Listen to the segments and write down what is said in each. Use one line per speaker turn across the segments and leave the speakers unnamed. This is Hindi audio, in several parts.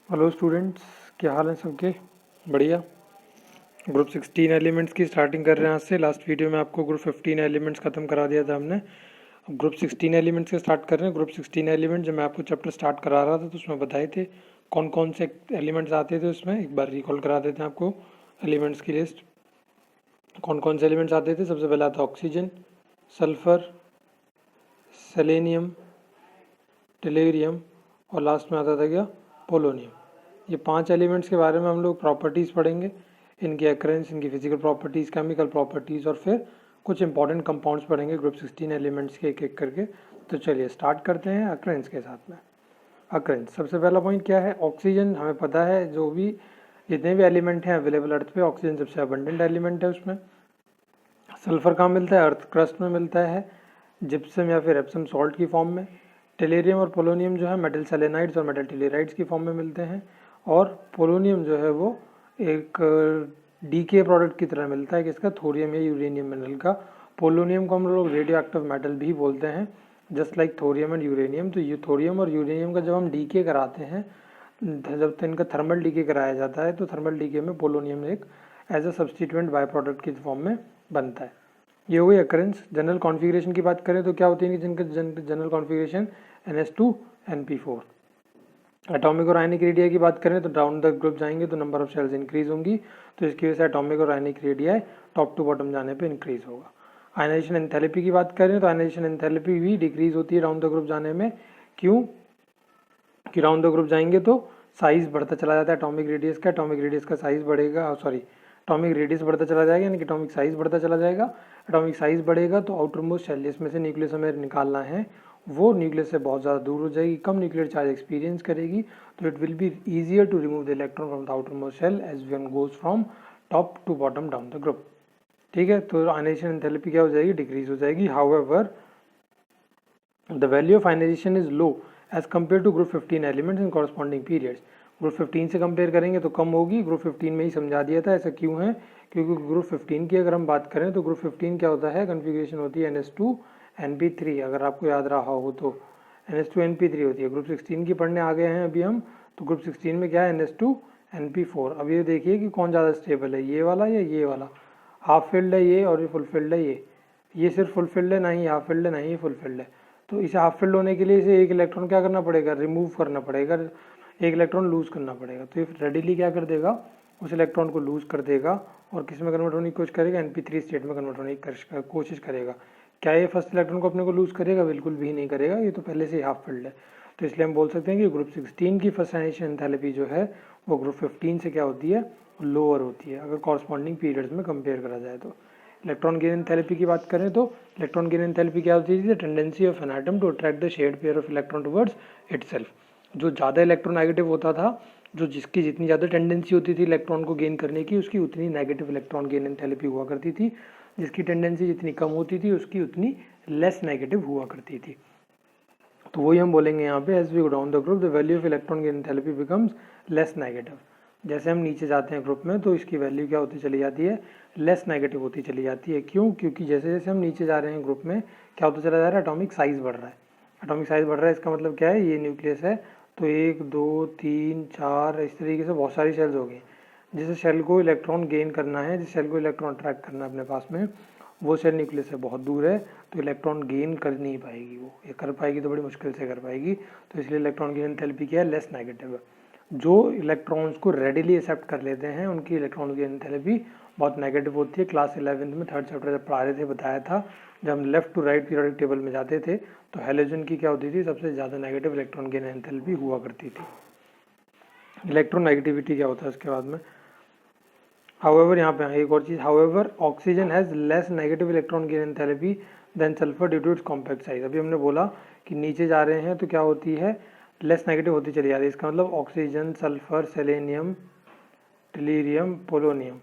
हेलो स्टूडेंट्स, क्या हाल है सबके? बढ़िया। ग्रुप 16 एलिमेंट्स की स्टार्टिंग कर रहे हैं आज से। लास्ट वीडियो में आपको ग्रुप 15 एलिमेंट्स खत्म करा दिया था हमने। अब ग्रुप 16 एलिमेंट्स के स्टार्ट कर रहे हैं। ग्रुप 16 एलिमेंट जब मैं आपको चैप्टर स्टार्ट करा रहा था तो उसमें बताए थे कौन कौन से एलिमेंट्स आते थे। उसमें एक बार रिकॉल करा देते हैं आपको एलिमेंट्स की लिस्ट। कौन कौन से एलिमेंट्स आते थे? सबसे पहला था ऑक्सीजन, सल्फर, सेलेनियम, टेलेरियम और लास्ट में आता था क्या? पोलोनियम। ये 5 एलिमेंट्स के बारे में हम लोग प्रॉपर्टीज़ पढ़ेंगे, इनकी अक्रेंस, इनकी फिजिकल प्रॉपर्टीज़, केमिकल प्रॉपर्टीज़ और फिर कुछ इंपॉर्टेंट कंपाउंड्स पढ़ेंगे ग्रुप 16 एलिमेंट्स के एक एक करके। तो चलिए स्टार्ट करते हैं अक्रेंस के साथ में। अक्रेंस, सबसे पहला पॉइंट क्या है? ऑक्सीजन। हमें पता है जो भी जितने भी एलिमेंट हैं अवेलेबल अर्थ पे, ऑक्सीजन सबसे अबंडेंट एलिमेंट है उसमें। सल्फर कहाँ मिलता है? अर्थ क्रस्ट में मिलता है, जिप्सम या फिर एप्सम सॉल्ट की फॉर्म में। टेलेरियम और पोलोनियम जो है मेटल सेलेनाइड्स और मेटल टेलेराइड्स की फॉर्म में मिलते हैं। और पोलोनियम जो है वो एक डीके प्रोडक्ट की तरह मिलता है, किसका? थोरियम या यूरेनियम मिनरल का। पोलोनियम को हम लोग रेडियो एक्टिव मेटल भी बोलते हैं, just like thorium and uranium. तो ये थोरियम और यूरेनियम का जब हम डीके कराते हैं, जब इनका थर्मल डीके कराया जाता है तो थर्मल डीके में पोलोनियम एक as a substituent by product की फॉर्म में बनता है। ये हो गई अकरेंस। जनरल कॉन्फ़िगरेशन की बात करें तो क्या होती है जिनका general configuration? NH2 NP4। Atomic और आयनिक रेडिया की बात करें तो डाउन द ग्रुप जाएंगे तो नंबर ऑफ शेल्स इंक्रीज होंगी, तो इसकी वजह से एटॉमिक और आयनिक रेडिया टॉप टू बॉटम जाने पे इंक्रीज होगा। आयनाइजेशन एंथैल्पी की बात करें तो आयनाइजेशन एंथैल्पी भी डिक्रीज होती है राउंड द ग्रुप जाने में। क्यों? कि राउंड द ग्रुप जाएंगे तो साइज बढ़ता चला जाता है एटॉमिक रेडियस का। एटॉमिक रेडियस का साइज बढ़ेगा, सॉरी एटॉमिक रेडियस बढ़ता चला जाएगा, यानी कि एटॉमिक साइज बढ़ता चला जाएगा। एटॉमिक साइज बढ़ेगा तो आउटर मोस्ट शेल जिसमें से न्यूक्लियस हमें निकालना है वो न्यूक्लियस से बहुत ज़्यादा दूर हो जाएगी, कम न्यूक्लियर चार्ज एक्सपीरियंस करेगी। तो it will be easier to remove the electron from the outer most shell as one goes from top to bottom down the group. ठीक है, तो आयनाइजेशन एंथैल्पी क्या हो जाएगी? डिक्रीज हो जाएगी। However the value of ionisation is low as compare to group 15 elements in corresponding periods. Group 15 से कंपेयर करेंगे तो कम होगी। ग्रुप 15 में ही समझा दिया था। ऐसा क्यों है? क्योंकि ग्रुप 15 की अगर हम बात करें तो ग्रुप 15 क्या होता है? कन्फिग्रेशन होती है NH2 NP3। अगर आपको याद रहा हो तो NH2 NP3 होती है। ग्रुप 16 की पढ़ने आ गए हैं अभी हम, तो ग्रुप 16 में क्या है? NH2 NP4। अब ये देखिए कि कौन ज़्यादा स्टेबल है, ये वाला या ये वाला। हाफ फिल्ड है ये और ये फुल फिल्ड है ये सिर्फ फुल फिल्ड है, ना ही हाफ फिल्ड है ना ही फुल फिल्ड है। तो इसे हाफ फिल्ड होने के लिए इसे एक इलेक्ट्रॉन क्या करना पड़ेगा? रिमूव करना पड़ेगा, एक इलेक्ट्रॉन लूज करना पड़ेगा। तो ये रेडिली क्या कर देगा? उस इलेक्ट्रॉन को लूज कर देगा और किस में कन्वर्ट होने की कोशिश करेगा? NP3 स्टेट में कन्वर्ट होने की कोशिश करेगा। क्या ये फर्स्ट इलेक्ट्रॉन को अपने को लूज करेगा? बिल्कुल भी नहीं करेगा, ये तो पहले से ही हाफ फिल्ड है। तो इसलिए हम बोल सकते हैं कि ग्रुप 16 की फर्स्ट आयनाइजेशन एंथैल्पी जो है वो ग्रुप 15 से क्या होती है? लोअर होती है, अगर कॉरस्पॉन्डिंग पीरियड्स में कंपेयर करा जाए तो। इलेक्ट्रॉन गेन एंथैल्पी की बात करें तो इलेक्ट्रॉन गेन एंथैल्पी क्या होती है? Tendency of an atom to attract the shared pair of electron towards itself. जो ज़्यादा इलेक्ट्रोनेगेटिव होता था, जो जिसकी जितनी ज़्यादा टेंडेंसी होती थी इलेक्ट्रॉन को गेन करने की, उसकी उतनी नेगेटिव इलेक्ट्रॉन गेन एंथैल्पी हुआ करती थी। जिसकी टेंडेंसी जितनी कम होती थी उसकी उतनी लेस नेगेटिव हुआ करती थी। तो वही हम बोलेंगे यहाँ पे, as we go down the group the value of electron gain enthalpy becomes less negative. जैसे हम नीचे जाते हैं ग्रुप में तो इसकी वैल्यू क्या होती चली जाती है? लेस नेगेटिव होती चली जाती है। क्यों? क्योंकि जैसे जैसे हम नीचे जा रहे हैं ग्रुप में क्या होता चला जा रहा है? एटॉमिक साइज बढ़ रहा है। एटॉमिक साइज बढ़ रहा है, इसका मतलब क्या है? ये न्यूक्लियस है तो 1 2 3 4 इस तरीके से बहुत सारी शेल्स हो गई। जिस शेल को इलेक्ट्रॉन गेन करना है, जिस शेल को इलेक्ट्रॉन अट्रैक्ट करना है अपने पास में, वो शेल न्यूक्लियस से बहुत दूर है, तो इलेक्ट्रॉन गेन कर नहीं पाएगी। वो ये कर पाएगी तो बड़ी मुश्किल से कर पाएगी। तो इसलिए इलेक्ट्रॉन गेन एंथैल्पी क्या है? लेस नेगेटिव है। जो इलेक्ट्रॉन्स को रेडिली एक्सेप्ट कर लेते हैं उनकी इलेक्ट्रॉन गेन एंथैल्पी बहुत नेगेटिव होती है। क्लास 11 में थर्ड चैप्टर जब पढ़ा रहे थे बताया था, जब हम left to right periodic table में जाते थे तो हैलोजन की क्या होती थी? सबसे ज़्यादा नेगेटिव इलेक्ट्रॉन गेन एंथैल्पी हुआ करती थी। इलेक्ट्रोनेगेटिविटी क्या होता है उसके बाद में? हाउएवर यहाँ पे एक और चीज़, however oxygen has less negative electron gain enthalpy than sulphur due to its compact size. अभी हमने बोला कि नीचे जा रहे हैं तो क्या होती है? लेस नेगेटिव होती चली जा रही है। इसका मतलब ऑक्सीजन, सल्फर, सेलेनियम, टेलीरियम, पोलोनियम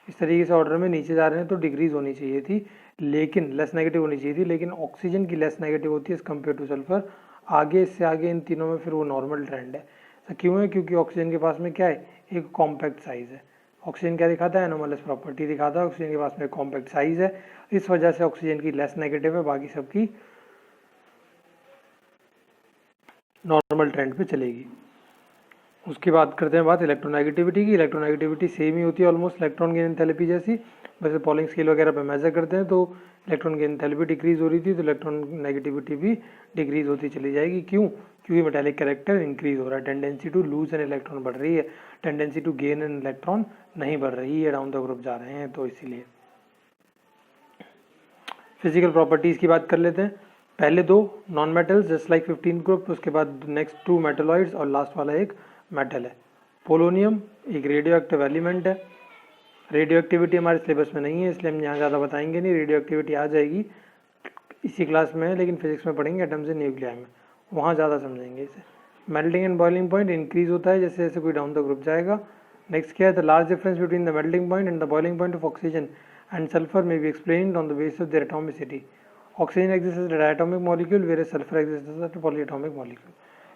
इस तरीके से ऑर्डर में नीचे जा रहे हैं तो डिक्रीज होनी चाहिए थी, लेकिन लेस नेगेटिव होनी चाहिए थी, लेकिन ऑक्सीजन की लेस नेगेटिव होती है एज कम्पेयर टू सल्फर। आगे इससे आगे इन तीनों में फिर वो नॉर्मल ट्रेंड है। ऐसा क्यों है? क्योंकि ऑक्सीजन के पास में क्या है? एक कॉम्पैक्ट साइज है। ऑक्सीजन क्या दिखाता है? एनोमलस प्रॉपर्टी दिखाता है। ऑक्सीजन के पास में कॉम्पैक्ट साइज है, इस वजह से ऑक्सीजन की लेस नेगेटिव है, बाकी सबकी नॉर्मल ट्रेंड पे चलेगी। उसकी बात करते हैं बात इलेक्ट्रोनेगेटिविटी की। इलेक्ट्रोनेगेटिविटी सेम ही होती है ऑलमोस्ट इलेक्ट्रॉन गेन एंथैल्पी जैसी, वैसे पॉलिंग स्केल वगैरह पे मेजर करते हैं तो इलेक्ट्रॉन गेन एंथैल्पी डिक्रीज हो रही थी तो इलेक्ट्रॉन नेगेटिविटी भी डिक्रीज होती चली जाएगी। क्यों? क्योंकि मेटेलिक कैरेक्टर इंक्रीज हो रहा है, tendency to lose an electron बढ़ रही है, tendency to gain an electron नहीं बढ़ रही है, डाउन द ग्रुप जा रहे हैं तो इसीलिए। फिजिकल प्रॉपर्टीज़ की बात कर लेते हैं। पहले दो non metals just like 15 group, उसके बाद नेक्स्ट 2 मेटलॉइड्स और लास्ट वाला एक मेटल है। पोलोनियम एक रेडियो एक्टिव एलिमेंट है। रेडियो एक्टिविटी हमारे सिलेबस में नहीं है इसलिए हम यहाँ ज़्यादा बताएंगे नहीं, रेडियो एक्टिविटी आ जाएगी इसी क्लास में है, लेकिन फिजिक्स में पढ़ेंगे एटम्स एंड न्यूक्लियाई में, वहाँ ज़्यादा समझेंगे इसे। Melting and boiling point increase होता है जैसे जैसे कोई डाउन द ग्रुप जाएगा। नेक्स्ट क्या है, the large difference between the melting point and the boiling point of oxygen and sulphur may be explained on the basis of their atomicity. Oxygen exist as a diatomic molecule whereas sulphur exist as a polyatomic molecule.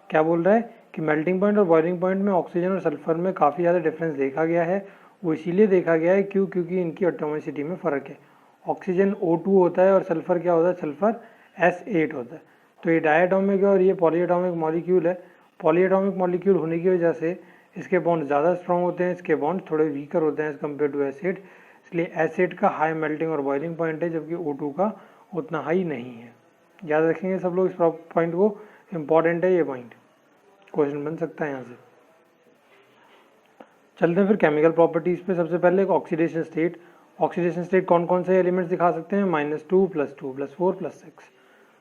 क्या बोल रहा है कि मेल्टिंग पॉइंट और बॉइलिंग पॉइंट में ऑक्सीजन और सल्फर में काफ़ी ज़्यादा डिफरेंस देखा गया है। वो इसीलिए देखा गया है क्योंकि इनकी एटॉमिसिटी में फ़र्क है। ऑक्सीजन O2 होता है और सल्फर क्या होता है, सल्फर S8 होता है। तो ये डायटोमिक है और ये पॉलीएटॉमिक मॉलिक्यूल है। पॉलीएटॉमिक मॉलिक्यूल होने की वजह से इसके बॉन्ड ज़्यादा स्ट्रॉन्ग होते हैं, इसके बॉन्ड थोड़े वीकर होते हैं एज कम्पेयर टू S8, इसलिए S8 का हाई मेल्टिंग और बॉइलिंग पॉइंट है जबकि O2 का उतना हाई नहीं है। याद रखेंगे सब लोग इस पॉइंट को, इम्पॉर्टेंट है ये पॉइंट, क्वेश्चन बन सकता है यहाँ से। चलते हैं फिर केमिकल प्रॉपर्टीज़ पे। सबसे पहले एक ऑक्सीडेशन स्टेट। ऑक्सीडेशन स्टेट कौन कौन से एलिमेंट्स दिखा सकते हैं, -2 +2 +4 +6,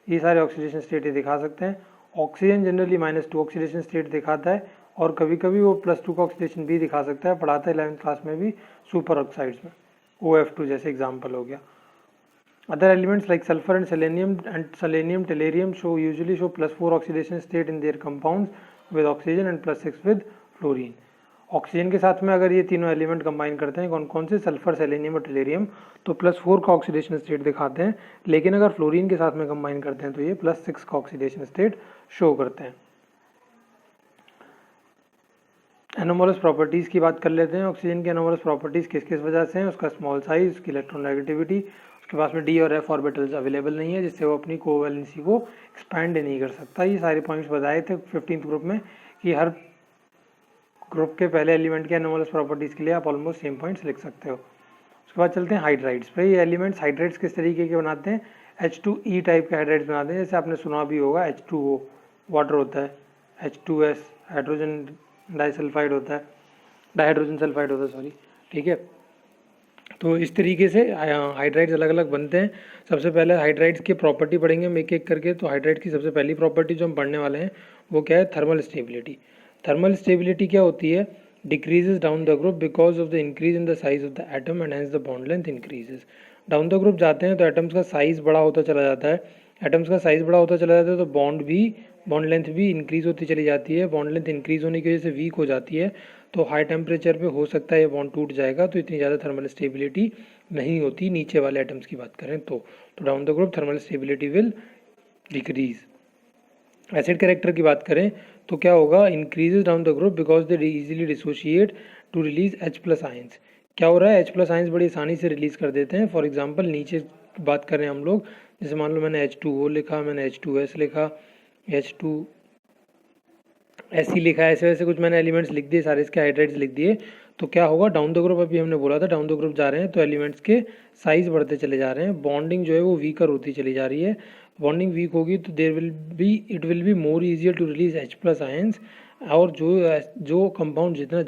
ये सारे ऑक्सीडेशन स्टेट ये दिखा सकते हैं। ऑक्सीजन जनरली -2 ऑक्सीडेशन स्टेट दिखाता है और कभी कभी वो +2 का ऑक्सीडेशन भी दिखा सकता है, पढ़ाता है 11th क्लास में भी सुपर ऑक्साइड्स में, OF2 जैसे एग्जाम्पल हो गया। Other elements like sulfur and selenium, tellurium usually show +4 oxidation state in their compounds with oxygen and +6 with fluorine. Oxygen के साथ में अगर ये तीनों एलिमेंट कंबाइन करते हैं कौन कौन से, सल्फर, सेलेनियम और टेलेरियम, तो +4 का ऑक्सीडेशन स्टेट दिखाते हैं, लेकिन अगर फ्लोरीन के साथ में कंबाइन करते हैं तो ये +6 का ऑक्सीडेशन स्टेट शो करते हैं। एनोमलस प्रॉपर्टीज़ की बात कर लेते हैं। ऑक्सीजन की एनोमलस प्रॉपर्टीज़ किस किस वजह से हैं, उसका स्मॉल साइज, उसकी इलेक्ट्रोनेगेटिविटी, उसके पास में D और F ऑर्बिटल्स अवेलेबल नहीं है जिससे वो अपनी कोवैलेंसी को एक्सपैंड नहीं कर सकता। ये सारे पॉइंट्स बताए थे 15th ग्रुप में कि हर ग्रुप के पहले एलिमेंट के एनोमलस प्रॉपर्टीज़ के लिए आप ऑलमोस्ट सेम पॉइंट्स लिख सकते हो। उसके बाद चलते हैं हाइड्राइड्स पे। ये एलिमेंट्स हाइड्राइड्स किस तरीके के बनाते हैं, H2E टाइप के हाइड्राइड्स बनाते हैं, जैसे आपने सुना भी होगा H2O वाटर होता है, H2S हाइड्रोजन डाइसल्फाइड होता है, डाइहाइड्रोजन सल्फाइड होता है सॉरी, ठीक है। तो इस तरीके से हाइड्राइड्स अलग अलग बनते हैं। सबसे पहले हाइड्राइड्स की प्रॉपर्टी पढ़ेंगे हम एक एक करके। तो हाइड्राइड की सबसे पहली प्रॉपर्टी जो हम पढ़ने वाले हैं वो क्या है, थर्मल स्टेबिलिटी। थर्मल स्टेबिलिटी क्या होती है, decreases down the group because of the increase in the size of the atom and hence the bond length increases. Down the group जाते हैं तो एटम्स का साइज बड़ा होता चला जाता है, एटम्स का साइज बड़ा होता चला जाता है तो बॉन्ड लेंथ भी इंक्रीज होती चली जाती है। बॉन्ड लेंथ इंक्रीज होने की वजह से वीक हो जाती है, तो हाई टेम्परेचर पे हो सकता है ये बॉन्ड टूट जाएगा, तो इतनी ज़्यादा थर्मल स्टेबिलिटी नहीं होती नीचे वाले एटम्स की बात करें तो down the group thermal stability will decrease. Acid character की बात करें तो क्या होगा, increases down the group because they easily dissociate to release H+ ions. क्या हो रहा है, H+ आयंस बड़ी आसानी से रिलीज कर देते हैं। फॉर एग्जांपल नीचे बात करें हम लोग, जैसे मान लो मैंने H2O लिखा, मैंने H2S लिखा, H2SE लिखा, ऐसे वैसे कुछ मैंने एलिमेंट्स लिख दिए, सारे इसके हाइड्राइड्स लिख दिए, तो क्या होगा, डाउन द ग्रुप अभी हमने बोला था डाउन द ग्रुप जा रहे हैं तो एलिमेंट्स के साइज बढ़ते चले जा रहे हैं, बॉन्डिंग जो है वो वीकर होती चली जा रही है। बॉन्डिंग वीक होगी तो it will be more easier to release H+ ions, और जो कंपाउंड जितना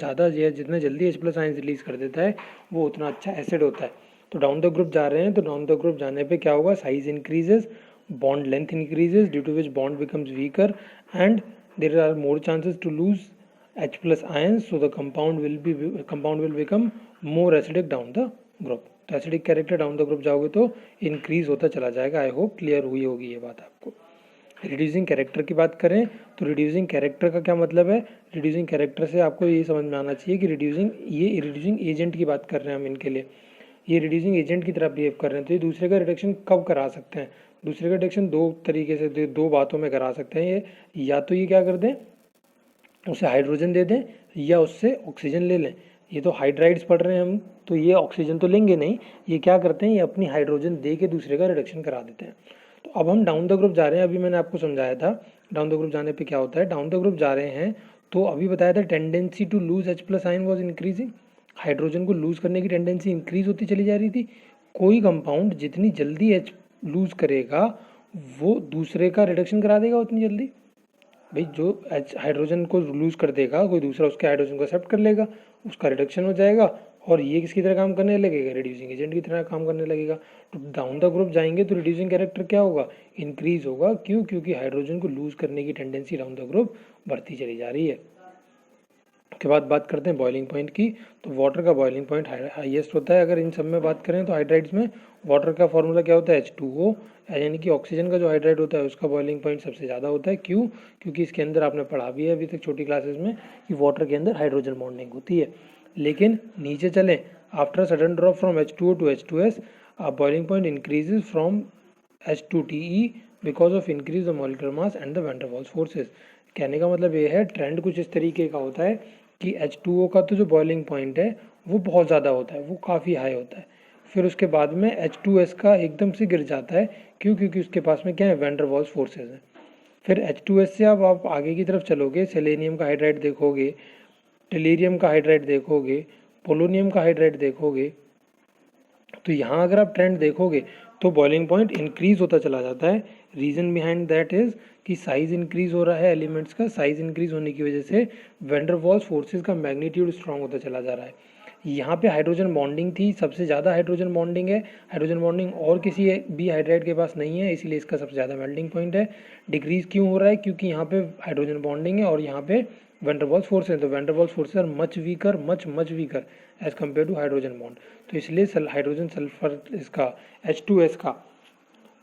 जल्दी H+ आयंस रिलीज कर देता है वो उतना अच्छा एसिड होता है। तो डाउन द ग्रुप जा रहे हैं तो डाउन द ग्रुप जाने पे क्या होगा, size increases, bond length increases due to which bond becomes weaker and there are more chances to lose H+ ions, so the compound will become more acidic down the group। तो acidic character down the group जाओगे तो इंक्रीज होता चला जाएगा। आई होप क्लियर हुई होगी ये बात आपको। रिड्यूसिंग कैरेक्टर की बात करें तो रिड्यूसिंग कैरेक्टर का क्या मतलब है, रिड्यूसिंग कैरेक्टर से आपको ये समझ में आना चाहिए कि रिड्यूसिंग एजेंट की बात कर रहे हैं हम इनके लिए, ये रिड्यूसिंग एजेंट की तरह बिहेव कर रहे हैं। तो ये दूसरे का रिडक्शन कब करा सकते हैं, दूसरे का रिडक्शन दो तरीके से, दो बातों में करा सकते हैं। ये या तो ये क्या कर दें, उसे हाइड्रोजन दे दें, या उससे ऑक्सीजन ले लें। ये तो हाइड्राइड्स पढ़ रहे हैं हम, तो ये ऑक्सीजन तो लेंगे नहीं, ये क्या करते हैं, ये अपनी हाइड्रोजन दे के दूसरे का रिडक्शन करा देते हैं। तो अब हम डाउन द ग्रुप जा रहे हैं, अभी मैंने आपको समझाया था डाउन द ग्रुप जाने पे क्या होता है। डाउन द ग्रुप जा रहे हैं तो अभी बताया था tendency to lose H plus ion was increasing, hydrogen को लूज करने की टेंडेंसी इंक्रीज होती चली जा रही थी। कोई कंपाउंड जितनी जल्दी H लूज करेगा वो दूसरे का रिडक्शन करा देगा उतनी जल्दी। भाई जो H हाइड्रोजन को लूज कर देगा कोई दूसरा उसके हाइड्रोजन को एक्सेप्ट कर लेगा, उसका रिडक्शन हो जाएगा और ये किसकी तरह काम करने लगेगा, रिड्यूसिंग एजेंट की तरह काम करने लगेगा। तो डाउन द ग्रुप जाएंगे तो रिड्यूसिंग कैरेक्टर क्या होगा, इंक्रीज होगा। क्यों? क्योंकि हाइड्रोजन को लूज करने की टेंडेंसी डाउन द ग्रुप बढ़ती चली जा रही है। के बाद बात करते हैं बॉइलिंग पॉइंट की। तो वाटर का बॉइलिंग पॉइंट हाईएस्ट होता है। अगर इन सब में बात करें तो हाइड्राइड्स में वाटर का फॉर्मूला क्या होता है, H2O, यानी कि ऑक्सीजन का जो हाइड्राइड होता है उसका बॉइलिंग पॉइंट सबसे ज़्यादा होता है। क्यों? क्योंकि इसके अंदर आपने पढ़ा भी है अभी तक छोटी क्लासेस में कि वाटर के अंदर हाइड्रोजन बॉन्डिंग होती है। लेकिन नीचे चलें, after sudden drop from H2O to H2S boiling point increases from H2TE because of increase the molecular mass and the van der Waals forces. कहने का मतलब ये है, ट्रेंड कुछ इस तरीके का होता है कि H2O का तो जो बॉइलिंग पॉइंट है वो बहुत ज़्यादा होता है, वो काफ़ी हाई होता है। फिर उसके बाद में H2S का एकदम से गिर जाता है। क्यों? क्योंकि उसके पास में क्या है, वैन डर वाल्स फोर्सेज हैं। फिर H2S से अब आप आगे की तरफ चलोगे, सेलेनियम का हाइड्राइड देखोगे, टेलीरियम का हाइड्राइड देखोगे, पोलोनियम का हाइड्राइड देखोगे, तो यहाँ अगर आप ट्रेंड देखोगे तो बॉइलिंग पॉइंट इंक्रीज होता चला जाता है। रीज़न बिहाइंड दैट इज़ कि साइज इंक्रीज हो रहा है एलिमेंट्स का, साइज इंक्रीज होने की वजह से वैन डर वाल्स फोर्सेज का मैग्नीट्यूड स्ट्रांग होता चला जा रहा है। यहाँ पे हाइड्रोजन बॉन्डिंग थी, सबसे ज़्यादा हाइड्रोजन बॉन्डिंग है। हाइड्रोजन बॉन्डिंग और किसी भी हाइड्राइड के पास नहीं है, इसीलिए इसका सबसे ज़्यादा मेल्टिंग पॉइंट है। डिक्रीज क्यों हो रहा है? क्योंकि यहाँ पे हाइड्रोजन बॉन्डिंग है और यहाँ पे वैन डर वाल्स फोर्सेज, तो van der Waals forces are much weaker as compare to hydrogen bond. तो इसलिए हाइड्रोजन सल्फर इसका H2S का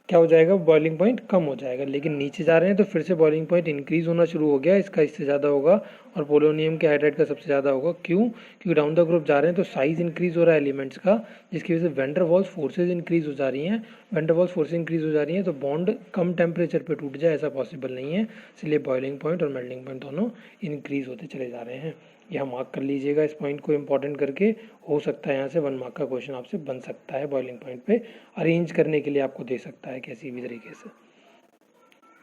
क्या हो जाएगा, बॉइलिंग पॉइंट कम हो जाएगा। लेकिन नीचे जा रहे हैं तो फिर से बॉइलिंग पॉइंट इंक्रीज होना शुरू हो गया, इसका इससे ज़्यादा होगा और पोलोनियम के हाइड्राइड का सबसे ज़्यादा होगा। क्यों? क्योंकि डाउन द ग्रुप जा रहे हैं तो साइज इंक्रीज हो रहा है एलिमेंट्स का, जिसकी वजह से van der Waals forces increase हो जा रही हैं। Van der Waals forces increase हो जा रही हैं तो बॉन्ड कम टेम्परेचर पर टूट जाए ऐसा पॉसिबल नहीं है, इसलिए बॉइलिंग पॉइंट और मेल्टिंग पॉइंट दोनों इंक्रीज होते चले जा रहे हैं। यह मार्क कर लीजिएगा इस पॉइंट को इंपॉर्टेंट करके, हो सकता है यहाँ से 1 मार्क का क्वेश्चन आपसे बन सकता है। बॉइलिंग पॉइंट पे अरेंज करने के लिए आपको दे सकता है किसी भी तरीके से।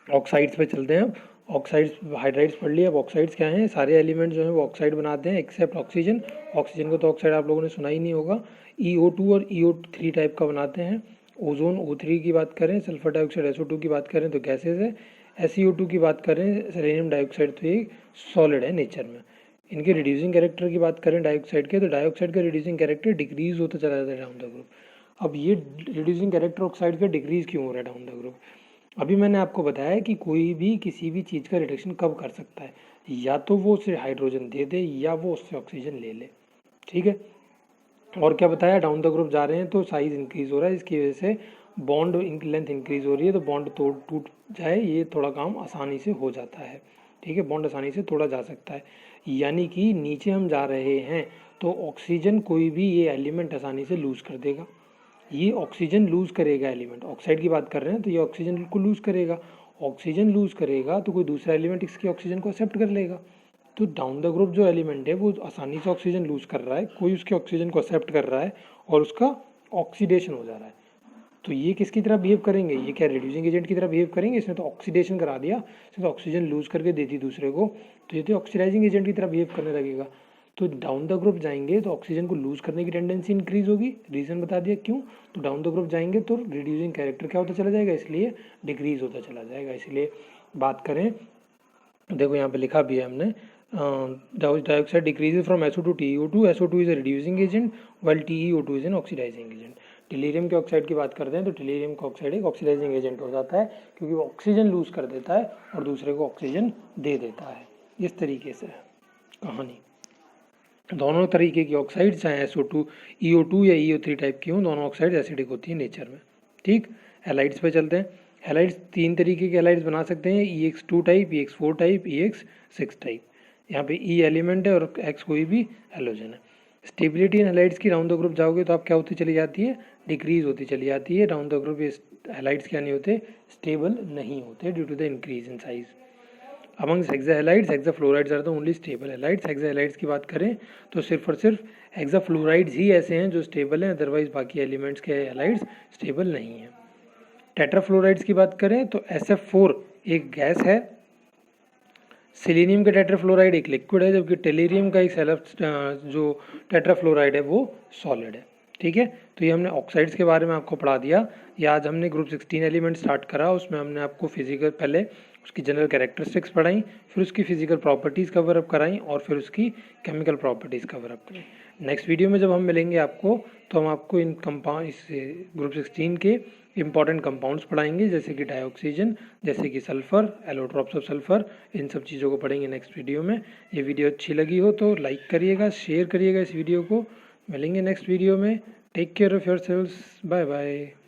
ऑक्साइड्स पे चलते हैं अब। ऑक्साइड्स हाइड्राइड्स पढ़ लिया, अब ऑक्साइड्स क्या हैं, सारे एलिमेंट जो हैं वो ऑक्साइड बनाते हैं एक्सेप्ट ऑक्सीजन। ऑक्सीजन को तो ऑक्साइड आप लोगों ने सुना ही नहीं होगा। EO2 और EO3 टाइप का बनाते हैं। ओजोन O3 की बात करें, सल्फर डाइऑक्साइड SO2 की बात करें तो गैसेज है। SeO2 की बात करें, सेलेनियम डाइऑक्साइड तो एक सॉलिड है नेचर में। इनके रिड्यूसिंग कैरेक्टर की बात करें डाइऑक्साइड के, तो डाइऑक्साइड का रिड्यूसिंग कैरेक्टर डिक्रीज होता चला जाता है डाउन द ग्रुप। अब ये रिड्यूसिंग कैरेक्टर ऑक्साइड का डिक्रीज क्यों हो रहा है डाउन द ग्रुप? अभी मैंने आपको बताया कि कोई भी किसी भी चीज़ का रिडक्शन कब कर सकता है, या तो वो उससे हाइड्रोजन दे दे या वो उससे ऑक्सीजन ले ले। ठीक है, और क्या बताया, डाउन द ग्रुप जा रहे हैं तो साइज इंक्रीज हो रहा है, इसकी वजह से बॉन्ड लेंथ इंक्रीज हो रही है, तो बॉन्ड टूट जाए ये थोड़ा काम आसानी से हो जाता है। ठीक है, बॉन्ड आसानी से तोड़ा जा सकता है। यानी कि नीचे हम जा रहे हैं तो ऑक्सीजन कोई भी ये एलिमेंट आसानी से लूज कर देगा। ये ऑक्सीजन लूज करेगा एलिमेंट, ऑक्साइड की बात कर रहे हैं तो ये ऑक्सीजन को लूज करेगा। ऑक्सीजन लूज करेगा तो कोई दूसरा एलिमेंट इसकी ऑक्सीजन को एक्सेप्ट कर लेगा। तो डाउन द ग्रुप जो एलिमेंट है वो आसानी से ऑक्सीजन लूज कर रहा है, कोई उसके ऑक्सीजन को एक्सेप्ट कर रहा है और उसका ऑक्सीडेशन हो जा रहा है। तो ये किसकी तरह बिहेव करेंगे, ये क्या रिड्यूसिंग एजेंट की तरह बिहेव करेंगे। इसने तो ऑक्सीडेशन करा दिया, इसने तो ऑक्सीजन लूज करके दे दी दूसरे को, तो ये तो ऑक्सीडाइजिंग एजेंट की तरह बिहेव करने लगेगा। तो डाउन द ग्रुप जाएंगे तो ऑक्सीजन को लूज करने की टेंडेंसी इंक्रीज होगी। रीजन बता दिया क्यों, तो डाउन द ग्रुप जाएंगे तो रिड्यूसिंग कैरेक्टर क्या होता चला जाएगा, इसलिए डिक्रीज होता चला जाएगा। इसलिए बात करें, देखो यहाँ पे लिखा भी है हमने, dioxide decreases from SO2 to TeO2, SO2 is a reducing agent while TeO2 is an oxidising agent. Tellurium के ऑक्साइड की बात करते हैं तो टेलीरियम का ऑक्साइड एक ऑक्सीडाइजिंग एजेंट हो जाता है, क्योंकि वो ऑक्सीजन लूज कर देता है और दूसरे को ऑक्सीजन दे देता है। इस तरीके से कहानी। दोनों तरीके की ऑक्साइड, चाहे SO2 EO2 या EO3 टाइप की हों, दोनों ऑक्साइड एसिडिक होती है नेचर में। ठीक, हैलाइड्स पे चलते हैं। हैलाइड्स 3 तरीके के हैलाइड्स बना सकते हैं, EX2 type, EX4 type, EX6 type. यहाँ पे E एलिमेंट है और X कोई भी हैलोजन है। स्टेबिलिटी इन हैलाइड्स की डाउन द ग्रुप जाओगे तो आप क्या होती चली जाती है, डिक्रीज होती चली जाती है। डाउन द ग्रुप ये हैलाइड्स क्या नहीं होते, स्टेबल नहीं होते due to the increase in size. Amongst hexahalides, hexafluorides are the only stable halides. Hexahalides की बात करें तो सिर्फ और सिर्फ हेक्साफ्लोराइड्स ही ऐसे हैं जो स्टेबल हैं, अदरवाइज बाकी एलिमेंट्स के हैलाइड्स स्टेबल नहीं हैं। टेट्राफ्लोराइड्स की बात करें तो SF4 एक गैस है, सिलीनियम का टेट्राफ्लोराइड एक लिक्विड है, जबकि टेलीरियम का एक सेल्फ जो टेट्राफ्लोराइड है वो सॉलिड है। ठीक है, तो ये हमने ऑक्साइड्स के बारे में आपको पढ़ा दिया। ये आज हमने ग्रुप 16 एलिमेंट स्टार्ट करा, उसमें हमने आपको फिजिकल पहले उसकी जनरल कैरेक्टरिस्टिक्स पढ़ाई, फिर उसकी फिजिकल प्रॉपर्टीज़ कवर अप कराई और फिर उसकी केमिकल प्रॉपर्टीज़ कवर अप कराई। नेक्स्ट वीडियो में जब हम मिलेंगे आपको, तो हम आपको इन कंपाउंड इस ग्रुप 16 के इंपॉर्टेंट कंपाउंड्स पढ़ाएंगे, जैसे कि डाइऑक्सीजन, जैसे कि सल्फ़र, एलोट्रॉप्स ऑफ सल्फ़र, इन सब चीज़ों को पढ़ेंगे नेक्स्ट वीडियो में। ये वीडियो अच्छी लगी हो तो लाइक करिएगा, शेयर करिएगा इस वीडियो को। मिलेंगे नेक्स्ट वीडियो में। Take care of yourselves, bye bye.